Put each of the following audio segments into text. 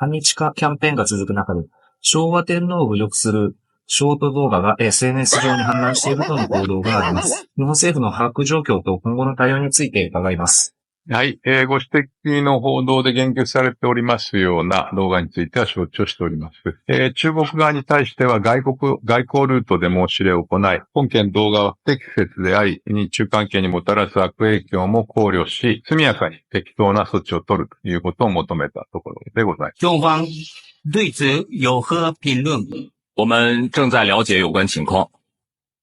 反日化キャンペーンが続く中で、昭和天皇を侮辱するショート動画が SNS 上に氾濫しているとの報道があります。日本政府の把握状況と今後の対応について伺います。はい、ご指摘の報道で言及されておりますような動画については承知をしております。中国側に対しては外交ルートで申し入れを行い、本件動画は不適切であり、日中関係にもたらす悪影響も考慮し、速やかに適当な措置を取るということを求めたところでございます。中方对此有何评论？我们正在了解有关情况。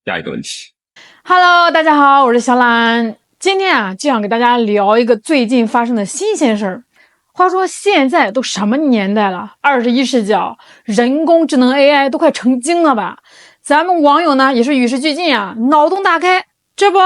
下一个问题。Hello， 大家好，我是小懒。今天啊，就想给大家聊一个最近发生的新鲜事儿。话说现在都什么年代了？21世纪啊，人工智能 AI 都快成精了吧？咱们网友呢也是与时俱进啊，脑洞大开。这不，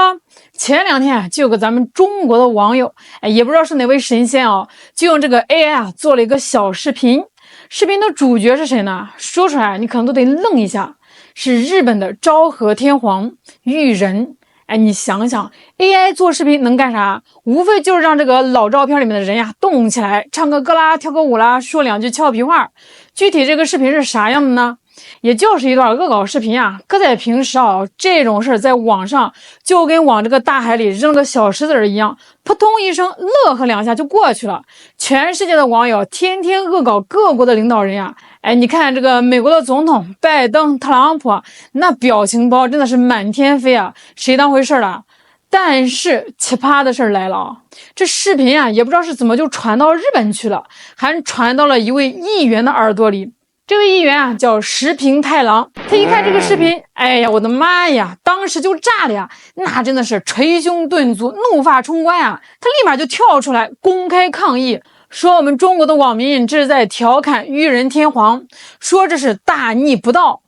前2天就有个咱们中国的网友，也不知道是哪位神仙啊，就用这个 AI 啊做了一个小视频。视频的主角是谁呢？说出来你可能都得愣一下，是日本的昭和天皇裕仁。你想想 AI 做视频能干啥？无非就是让这个老照片里面的人呀动起来，唱个歌啦，跳个舞啦，说2句俏皮话。具体这个视频是啥样的呢？也就是一段恶搞视频啊，搁在平时啊，这种事在网上就跟往这个大海里扔个小石子一样，扑通一声乐呵2下就过去了。全世界的网友天天恶搞各国的领导人呀，你看这个美国的总统拜登、特朗普，那表情包真的是满天飞啊，谁当回事了？但是奇葩的事来了啊，这视频啊也不知道是怎么就传到日本去了，还传到了一位议员的耳朵里。这位议员啊叫石平太郎，他一看这个视频，哎呀，我的妈呀，当时就炸了呀，那真的是捶胸顿足，怒发冲冠啊，他立马就跳出来公开抗议，说我们中国的网民这是在调侃裕仁天皇，说这是大逆不道。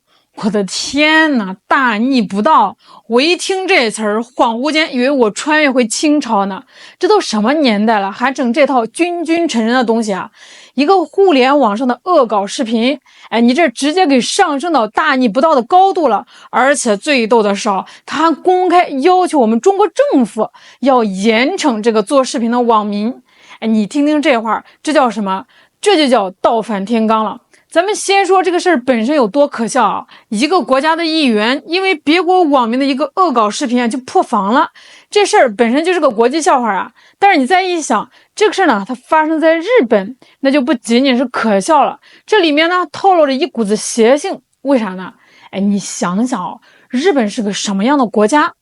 我的天哪，大逆不道！我一听这词儿，恍惚间以为我穿越回清朝呢。这都什么年代了，还整这套君君臣臣的东西啊！一个互联网上的恶搞视频，你这直接给上升到大逆不道的高度了。而且最逗的是，他还公开要求我们中国政府要严惩这个做视频的网民。你听听这话，这叫什么？这就叫倒反天罡了。咱们先说这个事儿本身有多可笑啊！一个国家的议员因为别国网民的一个恶搞视频就破防了，这事儿本身就是个国际笑话啊。但是你再一想，这个事儿呢，它发生在日本，那就不仅仅是可笑了，这里面呢透露着一股子邪性。为啥呢？你想想日本是个什么样的国家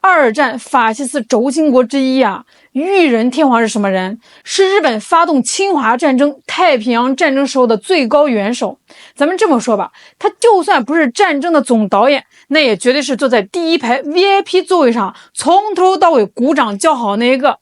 ？2战法西斯轴心国之一啊，裕仁天皇是什么人？是日本发动侵华战争、太平洋战争时候的最高元首。咱们这么说吧，他就算不是战争的总导演，那也绝对是坐在第一排 VIP 座位上，从头到尾鼓掌叫好那一个。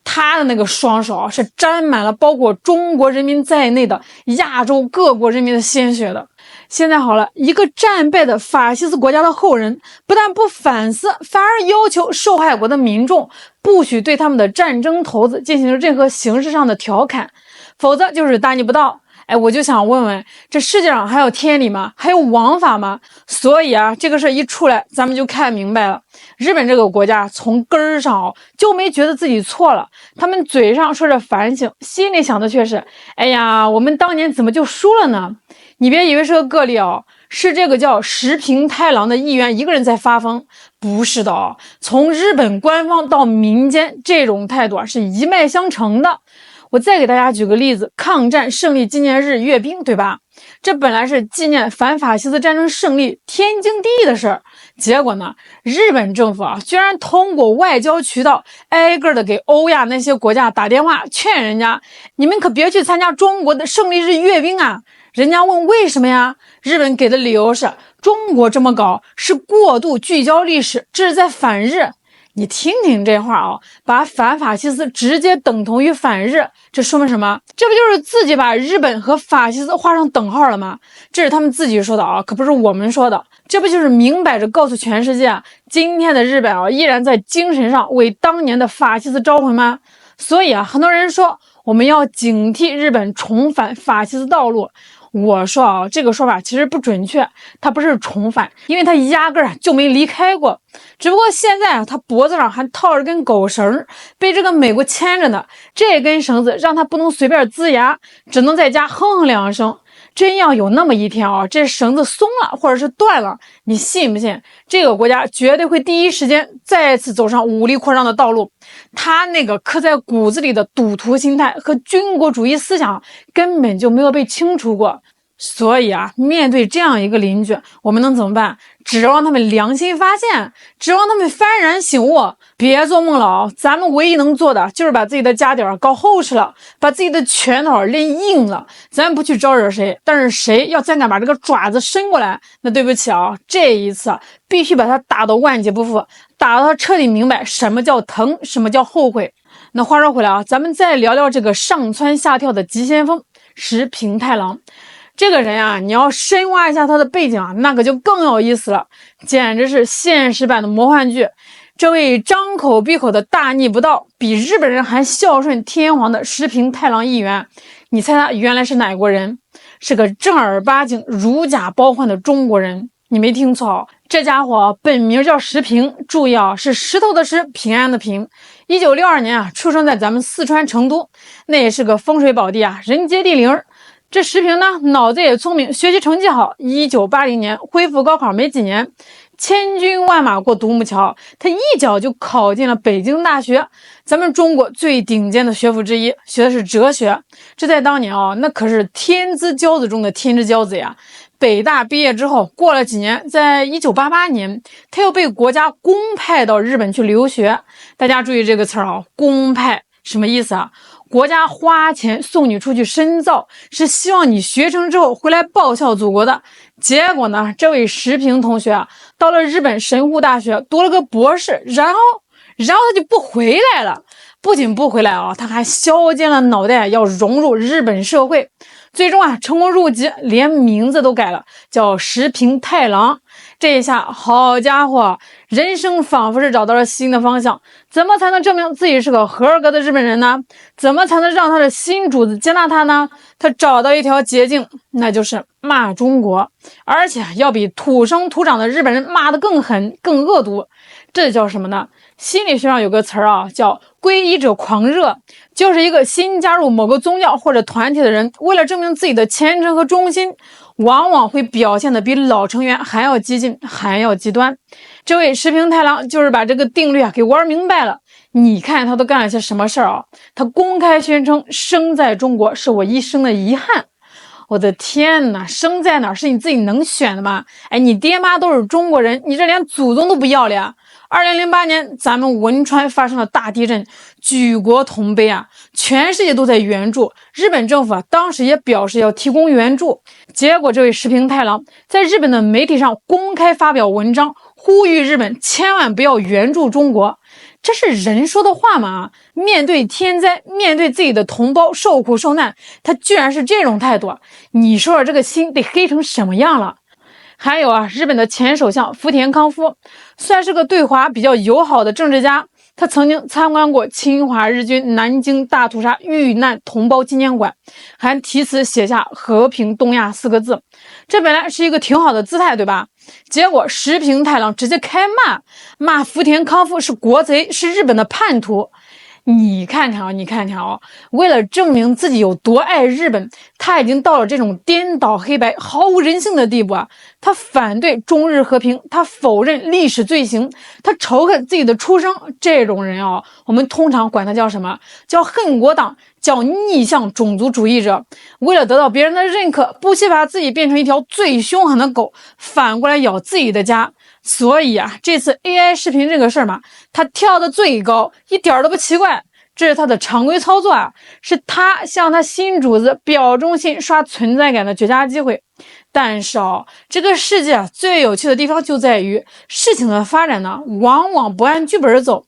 他的那个双手是沾满了包括中国人民在内的亚洲各国人民的鲜血的。现在好了，一个战败的法西斯国家的后人，不但不反思，反而要求受害国的民众不许对他们的战争头子进行任何形式上的调侃，否则就是大逆不道。我就想问问，这世界上还有天理吗？还有王法吗？所以啊，这个事一出来，咱们就看明白了。日本这个国家从根儿上就没觉得自己错了，他们嘴上说着反省，心里想的却是，哎呀，我们当年怎么就输了呢？你别以为是个个例哦，是这个叫石平太郎的议员一个人在发疯，不是的哦。从日本官方到民间，这种态度是一脉相承的。我再给大家举个例子，抗战胜利纪念日阅兵，对吧？这本来是纪念反法西斯战争胜利天经地义的事儿，结果呢，日本政府居然通过外交渠道挨个的给欧亚那些国家打电话劝人家，你们可别去参加中国的胜利日阅兵啊。人家问为什么呀？日本给的理由是中国这么搞是过度聚焦历史，这是在反日。你听听这话把反法西斯直接等同于反日，这说明什么？这不就是自己把日本和法西斯画上等号了吗？这是他们自己说的可不是我们说的。这不就是明摆着告诉全世界，今天的日本依然在精神上为当年的法西斯招魂吗？所以很多人说我们要警惕日本重返法西斯道路。我说啊，这个说法其实不准确，他不是重返，因为他压根儿就没离开过，只不过现在啊，他脖子上还套着根狗绳，被这个美国牵着呢。这根绳子让他不能随便呲牙，只能在家哼哼2声。真要有那么一天啊，这绳子松了或者是断了，你信不信？这个国家绝对会第一时间再次走上武力扩张的道路。他那个刻在骨子里的赌徒心态和军国主义思想根本就没有被清除过。所以啊，面对这样一个邻居，我们能怎么办？指望他们良心发现，指望他们幡然醒悟，别做梦了啊！咱们唯一能做的就是把自己的家底儿搞厚实了，把自己的拳头练硬了。咱不去招惹谁，但是谁要再敢把这个爪子伸过来，那对不起啊，这一次必须把他打到万劫不复，打到他彻底明白什么叫疼，什么叫后悔。那话说回来啊，咱们再聊聊这个上蹿下跳的急先锋石平太郎。这个人啊，你要深挖一下他的背景啊，那可就更有意思了，简直是现实版的魔幻剧。这位张口闭口的大逆不道，比日本人还孝顺天皇的石平太郎议员，你猜他原来是哪国人？是个正儿八经如假包换的中国人。你没听错，这家伙本名叫石平，注意啊，是石头的石，平安的平。1962年啊，出生在咱们四川成都，那也是个风水宝地啊，人杰地灵。这石平呢，脑子也聪明，学习成绩好。1980年恢复高考没几年，千军万马过独木桥，他一脚就考进了北京大学，咱们中国最顶尖的学府之一，学的是哲学。这在当年啊，那可是天之骄子中的天之骄子呀。北大毕业之后，过了几年，在1988年，他又被国家公派到日本去留学。大家注意这个词啊，公派什么意思啊？国家花钱送你出去深造，是希望你学成之后回来报效祖国的。结果呢，这位石平同学啊，到了日本神户大学读了个博士，然后他就不回来了。不仅不回来啊，他还削尖了脑袋要融入日本社会。最终啊，成功入籍，连名字都改了，叫石平太郎。这一下，好家伙，人生仿佛是找到了新的方向。怎么才能证明自己是个合格的日本人呢？怎么才能让他的新主子接纳他呢？他找到一条捷径，那就是骂中国，而且要比土生土长的日本人骂得更狠、更恶毒。这叫什么呢？心理学上有个词啊，叫皈依者狂热，就是一个新加入某个宗教或者团体的人，为了证明自己的虔诚和忠心，往往会表现得比老成员还要激进，还要极端。这位石平太郎就是把这个定律给玩明白了。你看他都干了些什么事儿啊？他公开宣称生在中国是我一生的遗憾。我的天哪，生在哪儿是你自己能选的吗？哎，你爹妈都是中国人，你这连祖宗都不要了呀！2008年，咱们汶川发生了大地震，举国同悲啊！全世界都在援助，日本政府当时也表示要提供援助。结果，这位石平太郎在日本的媒体上公开发表文章，呼吁日本千万不要援助中国。这是人说的话吗？面对天灾，面对自己的同胞受苦受难，他居然是这种态度，你说这个心得黑成什么样了？还有啊，日本的前首相福田康夫算是个对华比较友好的政治家，他曾经参观过侵华日军南京大屠杀遇难同胞纪念馆，还题词写下和平东亚4个字。这本来是一个挺好的姿态，对吧？结果石平太郎直接开骂福田康夫是国贼，是日本的叛徒。你看看啊，为了证明自己有多爱日本，他已经到了这种颠倒黑白、毫无人性的地步啊！他反对中日和平，他否认历史罪行，他仇恨自己的出生。这种人啊，我们通常管他叫什么？叫恨国党，叫逆向种族主义者。为了得到别人的认可，不惜把自己变成一条最凶狠的狗，反过来咬自己的家。所以啊，这次 AI 视频这个事儿嘛，他跳得最高，一点都不奇怪。这是他的常规操作啊，是他向他新主子表忠心、刷存在感的绝佳机会。但是这个世界最有趣的地方就在于，事情的发展呢，往往不按剧本走。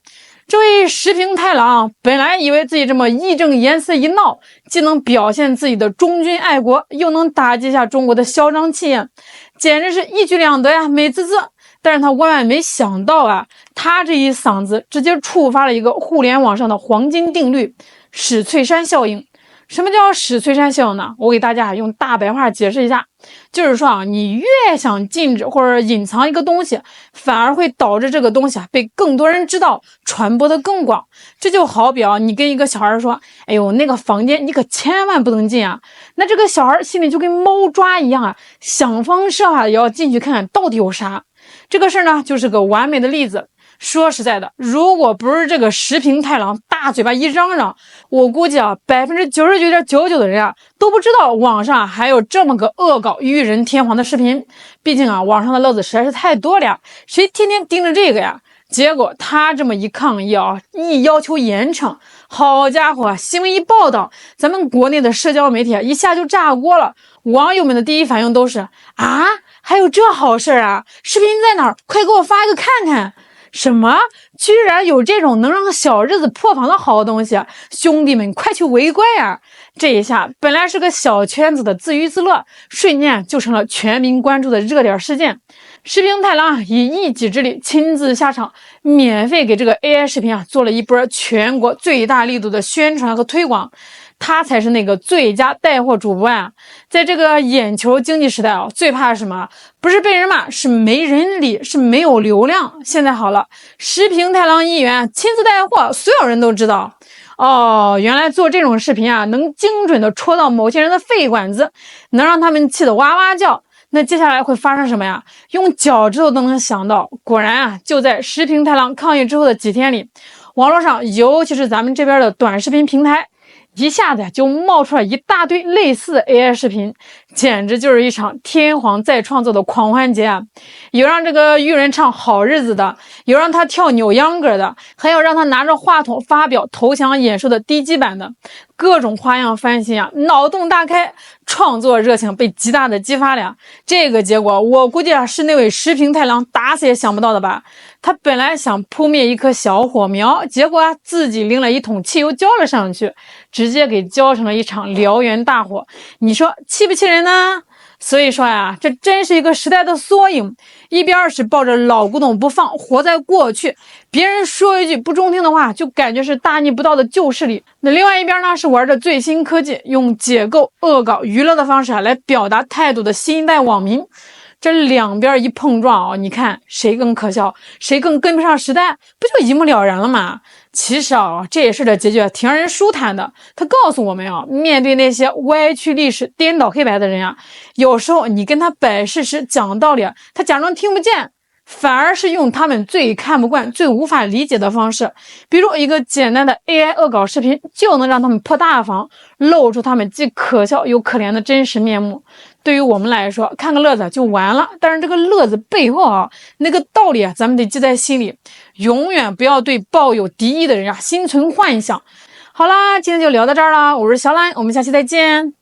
这位石平太郎本来以为自己这么义正言辞一闹，既能表现自己的忠君爱国，又能打击一下中国的嚣张气焰，简直是一举两得呀，美滋滋。但是他万万没想到啊，他这一嗓子直接触发了一个互联网上的黄金定律——史翠珊效应。什么叫史翠珊效应呢？我给大家用大白话解释一下，就是说啊，你越想禁止或者隐藏一个东西，反而会导致这个东西被更多人知道，传播的更广。这就好比啊，你跟一个小孩说，哎呦，那个房间你可千万不能进啊，那这个小孩心里就跟猫抓一样啊，想方设法也要进去看看到底有啥。这个事儿呢，就是个完美的例子。说实在的，如果不是这个石平太郎大嘴巴一嚷嚷，我估计啊，99.99%的人啊都不知道网上还有这么个恶搞裕仁天皇的视频。毕竟啊，网上的乐子实在是太多了，谁天天盯着这个呀？结果他这么一抗议啊，一要求严惩，好家伙，新闻一报道，咱们国内的社交媒体一下就炸锅了。网友们的第一反应都是啊，还有这好事啊？视频在哪儿？快给我发一个看看。什么？居然有这种能让小日子破防的好东西，兄弟们快去围观啊！这一下本来是个小圈子的自娱自乐，瞬间就成了全民关注的热点事件。石平太郎以一己之力亲自下场，免费给这个 AI 视频做了一波全国最大力度的宣传和推广。他才是那个最佳带货主播啊！在这个眼球经济时代啊，最怕什么？不是被人骂，是没人理，是没有流量。现在好了，石平太郎议员亲自带货，所有人都知道。哦，原来做这种视频啊，能精准的戳到某些人的肺管子，能让他们气得哇哇叫。那接下来会发生什么呀？用脚趾头都能想到。果然啊，就在石平太郎抗议之后的几天里，网络上，尤其是咱们这边的短视频平台，一下子就冒出了一大堆类似的 AI 视频，简直就是一场天皇再创作的狂欢节啊！有让这个裕仁唱好日子的，有让他跳扭秧歌的，还有让他拿着话筒发表投降演说的低级版的，各种花样翻新啊，脑洞大开，创作热情被极大的激发了。这个结果我估计啊，是那位石平太郎打死也想不到的吧。他本来想扑灭一棵小火苗，结果啊，自己拎了一桶汽油浇了上去，直接给浇成了一场燎原大火。你说气不气人呢？所以说呀，这真是一个时代的缩影。一边是抱着老古董不放，活在过去，别人说一句不中听的话，就感觉是大逆不道的旧势力。那另外一边呢，是玩着最新科技，用解构、恶搞、娱乐的方式来表达态度的新一代网民。这两边一碰撞啊，你看谁更可笑，谁更跟不上时代，不就一目了然了吗？其实啊，这事的结局挺让人舒坦的。他告诉我们啊，面对那些歪曲历史、颠倒黑白的人啊，有时候你跟他摆事实、讲道理，他假装听不见，反而是用他们最看不惯、最无法理解的方式，比如一个简单的 AI 恶搞视频，就能让他们破大防，露出他们既可笑又可怜的真实面目。对于我们来说，看个乐子就完了，但是这个乐子背后啊，那个道理啊，咱们得记在心里，永远不要对抱有敌意的人啊心存幻想。好啦，今天就聊到这儿了，我是小懒，我们下期再见。